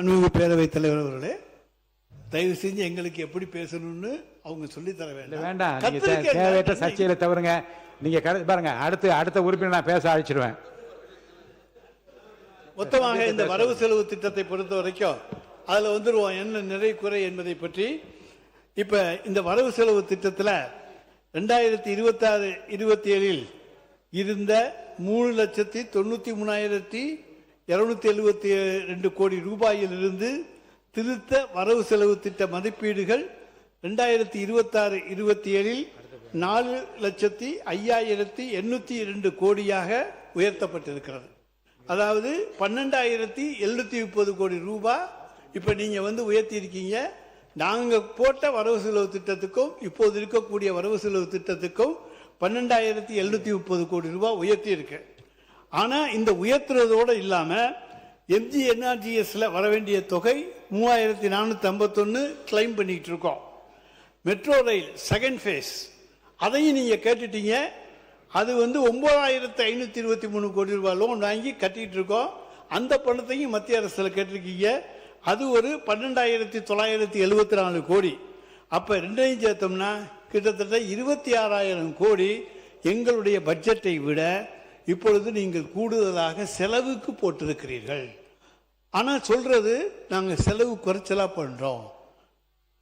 அன்பு பேரவைத் தலைவர் அவர்களே, தயவு செஞ்சு எங்களுக்கு எப்படி பேசணும்னு அவங்க சொல்லி தர வேண்டாம். வேண்டாம், தேவையற்ற சர்ச்சையில தவறுங்க. நீங்க பாருங்க, அடுத்த உறுப்பினர் நான் பேச அழைச்சிருவேன். மொத்தமாக இந்த வரவு செலவு திட்டத்தை பொறுத்த வரைக்கும் அதுல வந்துருவோம் என்ன நிறை குறை என்பதை பற்றி. இப்ப இந்த வரவு செலவு திட்டத்தில் 2026-27 இருந்த 3,93,272 கோடி ரூபாயிலிருந்து திருத்த வரவு செலவு திட்ட மதிப்பீடுகள் 2026-27 4,05,802 கோடியாக உயர்த்தப்பட்டிருக்கிறது. அதாவது 12,730 கோடி ரூபாய் இப்ப நீங்க உயர்த்தி இருக்கீங்க. நாங்க போட்ட வரவு செலவு திட்டத்துக்கும் இப்போது இருக்கக்கூடிய வரவு செலவு திட்டத்துக்கும் 12,730 கோடி ரூபாய் உயர்த்தி இருக்கு. ஆனா இந்த உயர்த்துறதோடு இல்லாம MGNRGSல வர வேண்டிய தொகை 3,451 கிளைம் பண்ணிட்டு இருக்கோம். மெட்ரோ ரயில் செகண்ட் ஃபேஸ் அதையும் நீங்க கேட்டுட்டீங்க. அது 9,523 கோடி ரூபாய் லோன் வாங்கி கட்டிட்டு இருக்கோம். அந்த பணத்தையும் மத்திய அரசுல கேட்டிருக்கீங்க. அது ஒரு 12,974 கோடி. அப்ப ரெண்டையும் சேர்த்தோம்னா கிட்டத்தட்ட 26,000 கோடி எங்களுடைய பட்ஜெட்டை விட இப்பொழுது நீங்கள் கூடுதலாக செலவுக்கு போட்டிருக்கிறீர்கள். ஆனா சொல்றது நாங்க செலவு குறைச்சலா பண்றோம்,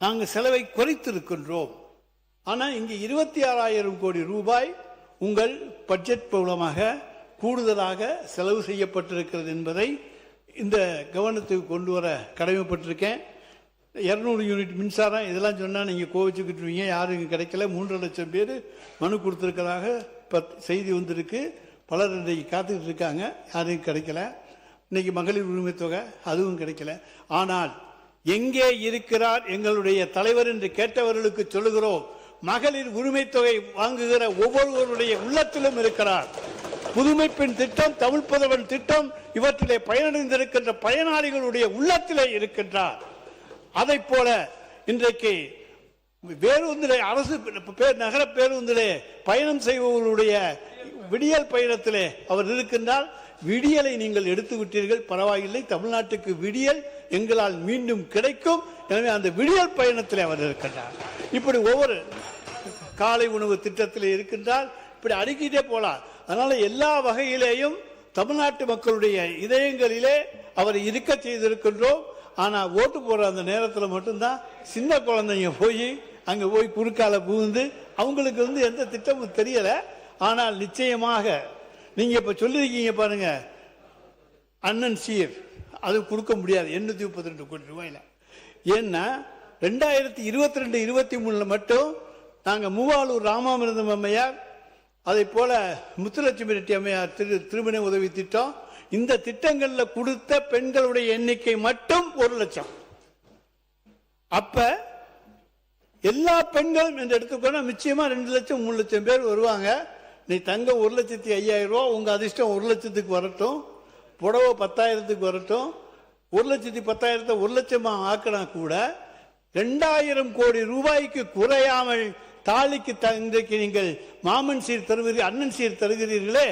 நாங்க செலவை குறைத்திருக்கின்றோம். ஆனா இங்க 26,000 கோடி ரூபாய் உங்கள் பட்ஜெட் மூலமாக கூடுதலாக செலவு செய்யப்பட்டிருக்கிறது என்பதை இந்த கவனத்துக்கு கொண்டு வர கடமைப்பட்டிருக்கேன். 200 யூனிட் மின்சாரம் இதெல்லாம் சொன்னா நீங்க கோவிச்சுக்கிட்டுருவீங்க. யாரும் இங்க கிடைக்கல. 3 லட்சம் பேர் மனு கொடுத்திருக்கிறதாக செய்தி வந்திருக்கு. பலர் இன்றைக்கு காத்துக்கிட்டு இருக்காங்க. யாரும் கிடைக்கல. இன்னைக்கு மகளிர் உரிமை தொகை அதுவும் கிடைக்கல. ஆனால் எங்கே இருக்கிறார் எங்களுடைய தலைவர் என்று கேட்டவர்களுக்கு சொல்லுகிறோம், மகளிர் உரிமை தொகை வாங்குகிற ஒவ்வொருவருடைய உள்ளத்திலும் இருக்கிறார். புதுமை பெண் திட்டம், தமிழ் புதல்வன் திட்டம் இவற்றிலே பயனடைந்திருக்கின்ற பயனாளிகளுடைய உள்ளத்திலே இருக்கின்றார். அதை போல இன்றைக்கு பேருந்திலே அரசு நகர பேருந்திலே பயணம் செய்பவர்களுடைய விடியல் பயணத்திலே அவர் இருக்கின்றார். விடியலை நீங்கள் எடுத்து விட்டீர்கள், பரவாயில்லை. தமிழ்நாட்டுக்கு விடியல் எங்களால் மீண்டும் கிடைக்கும். எனவே அந்த விடியல் பயணத்திலே அவர் இருக்கின்றார். இப்படி ஒவ்வொரு காலை உணவு திட்டத்தில் இருக்கின்றார். இப்படி அடுக்கிட்டே போலாம். அதனால எல்லா வகையிலேயும் தமிழ்நாட்டு மக்களுடைய இதயங்களிலே அவர் இருக்க செய்திருக்கின்றோம். ஆனா ஓட்டு போற அந்த நேரத்தில் மட்டும்தான் சின்ன குழந்தைங்க அங்க போய் குறுக்கால புகுந்து அவங்களுக்கு எந்த திட்டமும் தெரியல. ஆனால் நிச்சயமாக நீங்க இப்ப சொல்லிருக்கீங்க பாருங்க, அண்ணன் சீர் அது கொடுக்க முடியாது 832 கோடி ரூபாயில. ஏன்னா 2022-23 மட்டும் நாங்க மூவாலூர் ராமாமிர்தம் அம்மையார், அதை போல முத்துலட்சுமி ரெட்டி அம்மையார் திருமண உதவி திட்டம், இந்த திட்டங்கள்ல கொடுத்த பெண்களுடைய எண்ணிக்கை மட்டும் 1 லட்சம். அப்ப எல்லா பெண்களும் என்று எடுத்துக்கொண்டா நிச்சயமா 2 லட்சம் 3 லட்சம் பேர் வருவாங்க. நீ தங்கம் 1,05,000 ரூபா, உங்க அதிர்ஷ்டம் 1 லட்சத்துக்கு வரட்டும், புடவை 10,000க்கு வரட்டும். 1,10,000 1 லட்சமா ஆக்கினா கூட 2,000 கோடி ரூபாய்க்கு குறையாமல் தாலிக்கு இன்றைக்கு நீங்கள் மாமன் சீர் தருவீர்கள், அண்ணன் சீர் தருகிறீர்களே,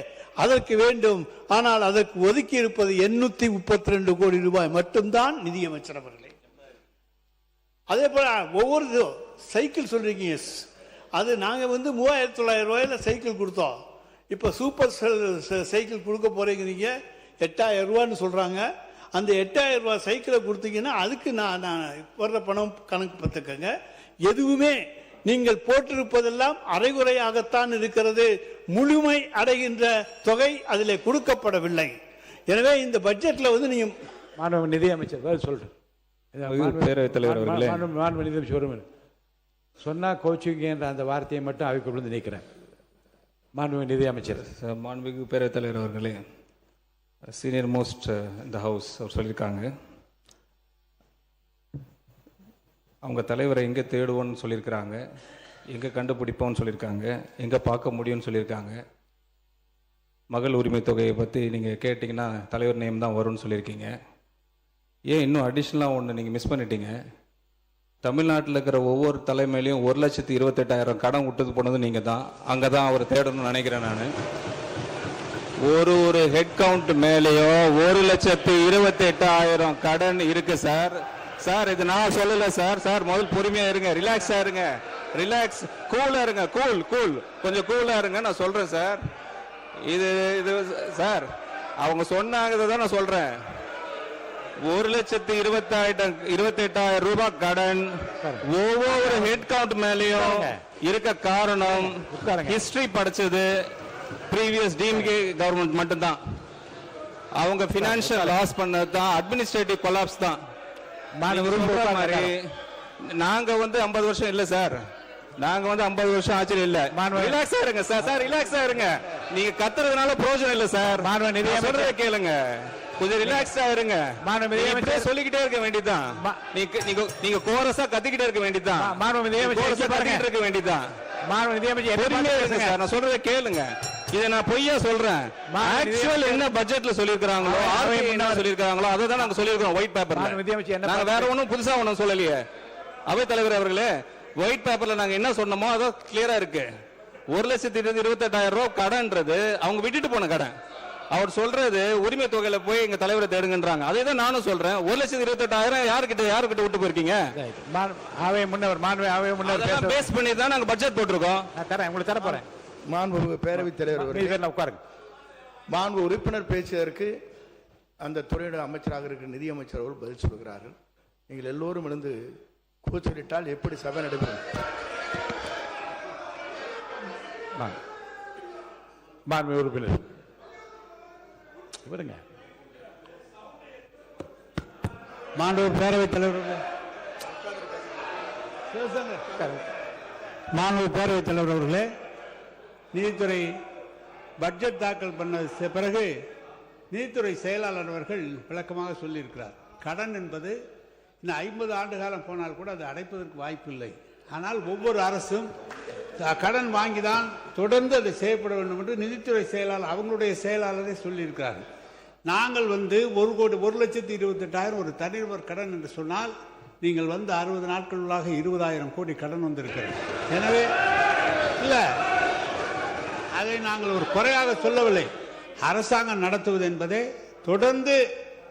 அதற்கு வேண்டும். ஆனால் அதற்கு ஒதுக்கி இருப்பது 832 கோடி ரூபாய் மட்டும்தான் நிதியமைச்சர் அவர்களே. அதே போல ஒவ்வொரு சைக்கிள் சொல்றீங்க, அது நாங்க 3,900 ரூபாயில சைக்கிள் கொடுத்தோம். இப்ப சூப்பர் சைக்கிள் கொடுக்க போறீங்க 8,000 ரூபான்னு சொல்றாங்க. அந்த 8,000 ரூபாய் சைக்கிளை கொடுத்தீங்கன்னா அதுக்கு நான் வர்ற பணம் கணக்கு பார்த்துக்கங்க. எதுவுமே நீங்கள் போட்டிருப்பதெல்லாம் அரைகுறையாகத்தான் இருக்கிறது. முழுமை அடைகின்ற தொகை அதில் கொடுக்கப்படவில்லை. எனவே இந்த பட்ஜெட்ல நீங்க மாண்பு நிதி அமைச்சர் சொல்றேன். பேரவைத் தலைவர் அவர்களே, மாண்பு நிதி அமைச்சர் சொன்னா கோச்சிங்கன்ற அந்த வார்த்தையை மட்டும் அவைக்குள்ள நீக்கிறேன். மாண்பு நிதி அமைச்சர். மாண்புமிகு பேரவைத் தலைவர் அவர்களே, சீனியர் மோஸ்ட் இந்த ஹவுஸ் அவர் சொல்லியிருக்காங்க, அவங்க தலைவரை எங்கே தேடுவோன்னு சொல்லியிருக்கிறாங்க, எங்கே கண்டுபிடிப்போம்னு சொல்லியிருக்காங்க, எங்கே பார்க்க முடியும்னு சொல்லியிருக்காங்க. மகள் உரிமை தொகையை பற்றி நீங்கள் கேட்டிங்கன்னா தலைவர் நேம் தான் வரும்னு சொல்லியிருக்கீங்க. ஏன் இன்னும் அடிஷ்னலாக ஒன்று நீங்கள் மிஸ் பண்ணிட்டீங்க. தமிழ்நாட்டில் இருக்கிற ஒவ்வொரு தலைமையிலையும் 1,28,000 கடன் விட்டது போனது நீங்கள் தான். அங்கே தான் அவர் தேடணும்னு நினைக்கிறேன் நான். ஒரு ஹெட் கவுண்ட் மேலேயோ 1,28,000 கடன் இருக்கு சார். சார் இது நான் சொல்லல சார். சார் முதல் பொறுமையா இருங்க, ரிலாக்ஸா இருங்க, ரிலாக்ஸ், கூலா இருங்க, கூல் கொஞ்சம் கூலா இருங்க. நான் சொல்றேன் சார். இது சார் அவங்க சொன்னாங்க தான் நான் சொல்றேன். 1,28,000 ரூபாய் கடன் ஒவ்வொரு ஹெட் கவுண்ட் மேலேயும் இருக்க காரணம் ஹிஸ்டரி படிச்சது ப்ரீவியஸ் டிஎம்கே கவர்மெண்ட் மட்டும்தான். அவங்க பினான்சியல் லாஸ் பண்ணது தான், அட்மினிஸ்ட்ரேட்டிவ் கொலாப்ஸ் தான். மாதிரி நாங்க 50 வருஷம் இல்ல சார், நாங்க 50 வருஷம் ஆச்சு இல்ல. ரிலாக்ஸா இருங்க சார். சார் ரிலாக்ஸா இருங்க, நீங்க கத்துறதுனால பிரயோஜனம் இல்ல சார். சொல்றத கேளுங்க, கொஞ்சம் ரிலாக்ஸா இருங்க. சொல்லிக்கிட்டே இருக்க வேண்டியதான், நீங்க கோரஸா கத்திக்கிட்டே இருக்க வேண்டியதான், இருக்க வேண்டியதான். நான் சொல்றத கேளுங்க, இதை நான் பொய்யா சொல்றேன். ஆக்சுவல் என்ன பட்ஜெட்ல சொல்லிருக்காங்களோ என்ன சொல்லிருக்காங்களோ அதை தான் நாங்க சொல்லிருக்கோம் ஒயிட் பேப்பர்ல. நாங்க வேற ஒண்ணும் புதுசா ஒண்ணும் சொல்லலையே அவைத் தலைவர் அவர்களே. ஒயிட் பேப்பர்ல நாங்க என்ன சொன்னோமோ அது கிளியரா இருக்கு. 1,28,000 ரூபாய் கடன்றது அவங்க விட்டுட்டு போன கடன். அவர் சொல்றது உரிமை தொகையில போய் எங்க தலைவரை தேடுங்கன்றாங்க. அதே தான் நானும் சொல்றேன். 1,28,000 யாருக்கிட்ட விட்டு போயிருக்கீங்க? பேஸ் பண்ணி தான் நாங்க பட்ஜெட் போட்டிருக்கோம். உங்களுக்கு தர போறேன். மாண்பு பேரவைத் தலைவர் உட்காருங்க. மாண்பு உறுப்பினர் பேசியதற்கு அந்த துறையோட அமைச்சராக இருக்கிற நிதி அமைச்சர் அவர்கள் பதில் சொல்கிறார்கள். நீங்கள் எல்லோரும் எழுந்து கூச்சலிட்டால் எப்படி சபை நடைபெறும்? மாண்பு உறுப்பினர் வருங்க. மாண்பு பேரவைத் தலைவர், மாண்பு பேரவைத் தலைவர் அவர்களே, நீதித்துறை பட்ஜெட் தாக்கல் பண்ண பிறகு நீதித்துறை செயலாளர் அவர்கள் விளக்கமாக சொல்லியிருக்கிறார். கடன் என்பது இன்னும் 50 ஆண்டு காலம் போனால் கூட அது அடைப்பதற்கு வாய்ப்பில்லை. ஆனால் ஒவ்வொரு அரசும் கடன் வாங்கிதான் தொடர்ந்து அதை செய்யப்பட வேண்டும் என்று நீதித்துறை செயலாளர் அவங்களுடைய செயலாளரை சொல்லியிருக்கிறார்கள். நாங்கள் 1,28,000 ஒரு தனிநபர் கடன் என்று சொன்னால் நீங்கள் 60 நாட்களுள்ளாக 20,000 கோடி கடன் வந்திருக்கிறது. எனவே இல்லை, அதை நாங்கள் ஒரு குறையாக சொல்லவில்லை. அரசாங்கம் நடத்துவது என்பதே தொடர்ந்து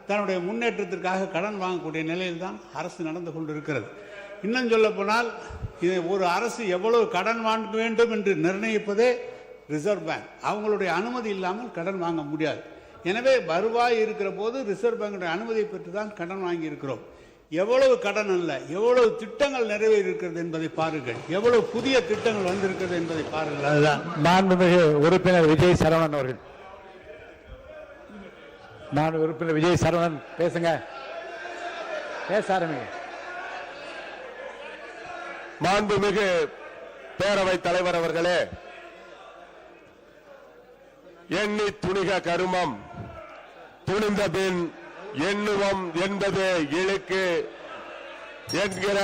தன்னுடைய முன்னேற்றத்திற்காக கடன் வாங்கக்கூடிய நிலையில் தான் அரசு நடந்து கொண்டிருக்கிறது. இன்னும் சொல்ல போனால் இது ஒரு அரசு எவ்வளவு கடன் வாங்க வேண்டும் என்று நிர்ணயிப்பதே ரிசர்வ் பேங்க். அவங்களுடைய அனுமதி இல்லாமல் கடன் வாங்க முடியாது. எனவே வருவாய் இருக்கிற போது ரிசர்வ் பேங்குடைய அனுமதியை பெற்று தான் கடன் வாங்கி இருக்கிறோம். எவ்வளவு கடன் அல்ல, எவ்வளவு திட்டங்கள் நிறைவேறி இருக்கிறது என்பதை பாருங்கள், எவ்வளவு புதிய திட்டங்கள் வந்திருக்கிறது என்பதை பாருங்கள். அதுதான். மாண்புமிகு உறுப்பினர் விஜய் சரவணன் அவர்கள். மாண்பு உறுப்பினர் விஜய் சரவணன் பேசுங்க, பேச ஆரம்பிங்க. மாண்புமிகு பேரவைத் தலைவர் அவர்களே, எண்ணி துணிக கருமம் துணிந்த பின் எண்ணுவம் என்பது இழுக்கு என்கிற